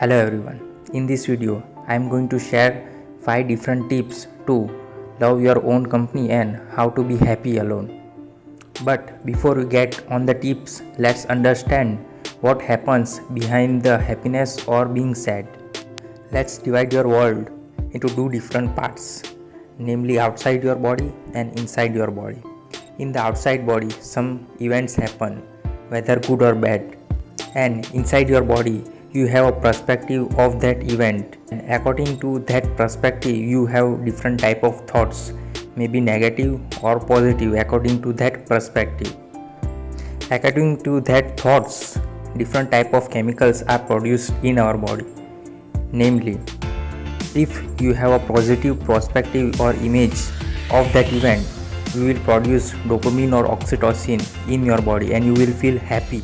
Hello everyone. In this video, I am going to share 5 different tips to love your own company and how to be happy alone. But before we get on the tips, let's understand what happens behind the happiness or being sad. Let's divide your world into two different parts, namely outside your body and inside your body. In the outside body, some events happen, whether good or bad, and inside your body, you have a perspective of that event, and according to that perspective you have different type of thoughts, maybe negative or positive according to that perspective. According to that thoughts, different type of chemicals are produced in our body. Namely, if you have a positive perspective or image of that event, you will produce dopamine or oxytocin in your body and you will feel happy.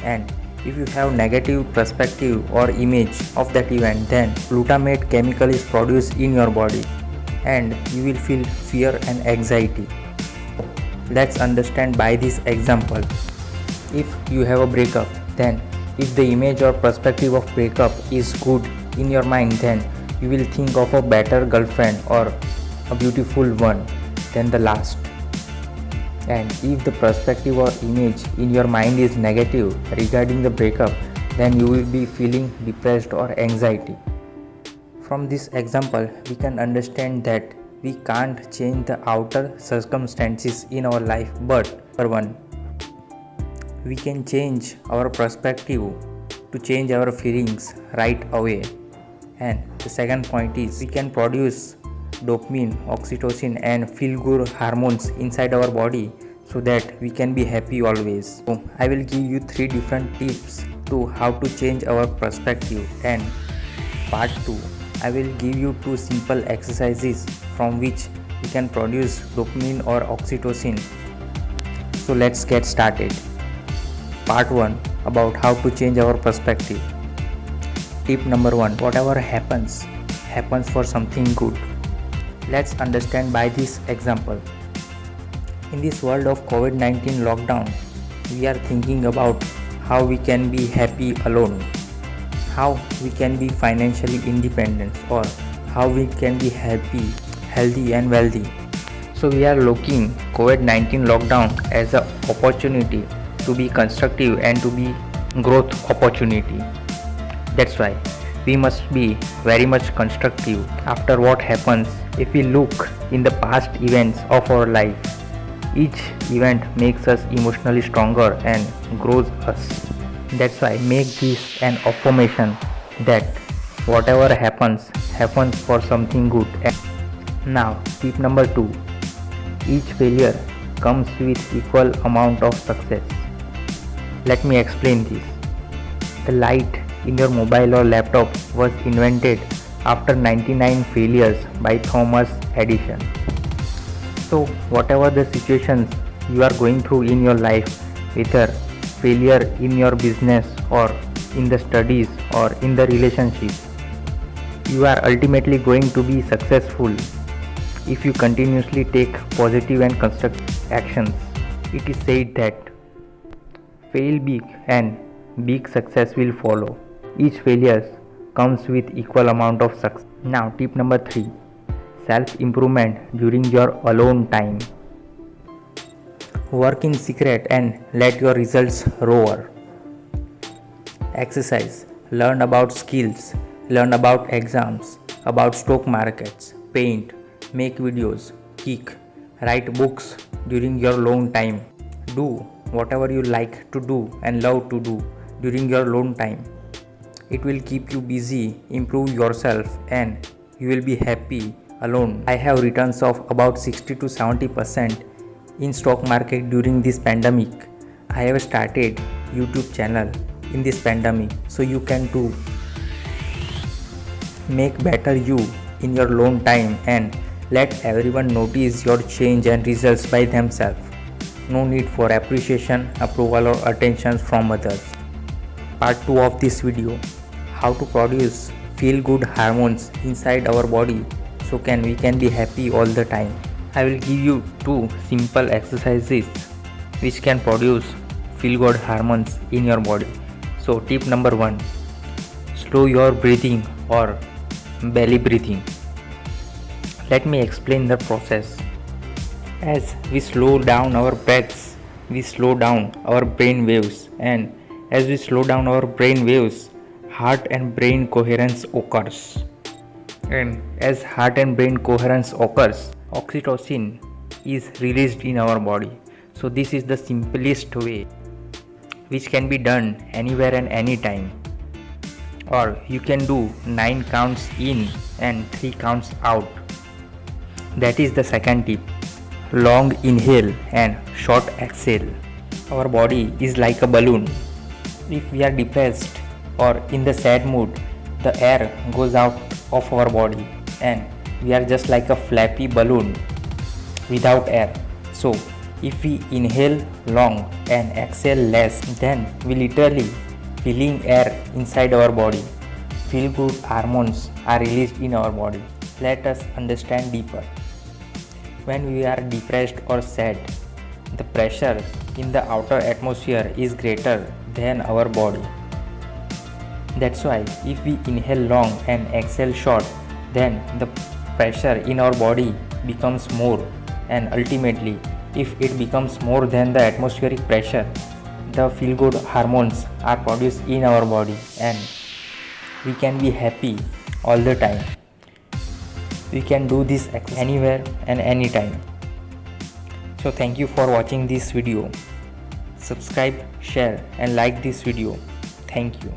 And if you have negative perspective or image of that event, then glutamate chemical is produced in your body and you will feel fear and anxiety. Let's understand by this example. If you have a breakup, then if the image or perspective of breakup is good in your mind, then you will think of a better girlfriend or a beautiful one than the last. And if the perspective or image in your mind is negative regarding the breakup, then you will be feeling depressed or anxiety. From this example, we can understand that we can't change the outer circumstances in our life, but for one, we can change our perspective to change our feelings right away. And the second point is we can produce dopamine, oxytocin and feel good hormones inside our body so that we can be happy always. So I will give you 3 different tips to how to change our perspective, and part 2 I will give you 2 simple exercises from which we can produce dopamine or oxytocin. So let's get started. Part 1 about how to change our perspective. Tip number 1, whatever happens for something good. Let's understand by this example. In this world of COVID-19 lockdown, we are thinking about how we can be happy alone, how we can be financially independent, or how we can be happy, healthy and wealthy. So we are looking COVID-19 lockdown as an opportunity to be constructive and to be growth opportunity. That's why we must be very much constructive after what happens. If we look in the past events of our life, each event makes us emotionally stronger and grows us. That's why make this an affirmation that whatever happens for something good. Now tip number 2, each failure comes with equal amount of success. Let me explain this. The light in your mobile or laptop was invented after 99 failures by Thomas Edison. So whatever the situations you are going through in your life, whether failure in your business or in the studies or in the relationship, you are ultimately going to be successful if you continuously take positive and constructive actions. It is said that fail big and big success will follow. Each failure comes with equal amount of success. Now tip number 3, self-improvement during your alone time. Work in secret and let your results roar. Exercise, learn about skills, learn about exams, about stock markets, paint, make videos, kick, write books during your alone time. Do whatever you like to do and love to do during your alone time. It will keep you busy, improve yourself and you will be happy alone. I have returns of about 60 to 70% in stock market during this pandemic. I have started YouTube channel in this pandemic, so you can too. Make better you in your alone time and let everyone notice your change and results by themselves. No need for appreciation, approval or attention from others. Part 2 of this video, how to produce feel good hormones inside our body so we can be happy all the time. I will give you 2 simple exercises which can produce feel good hormones in your body. So tip number 1, slow your breathing or belly breathing. Let me explain the process. As we slow down our breaths, we slow down our brain waves, and as we slow down our brain waves, heart and brain coherence occurs. And as heart and brain coherence occurs, oxytocin is released in our body. So this is the simplest way which can be done anywhere and anytime. Or you can do 9 counts in and 3 counts out. That is the second tip. Long inhale and short exhale. Our body is like a balloon. If we are depressed or in the sad mood, the air goes out of our body and we are just like a flappy balloon without air. So if we inhale long and exhale less, then we literally feeling air inside our body. Feel good hormones are released in our body. Let us understand deeper. When we are depressed or sad, the pressure in the outer atmosphere is greater than our body. That's why if we inhale long and exhale short, then the pressure in our body becomes more, and ultimately if it becomes more than the atmospheric pressure, the feel good hormones are produced in our body and we can be happy all the time. We can do this anywhere and anytime. So thank you for watching this video. Subscribe, share and like this video. Thank you.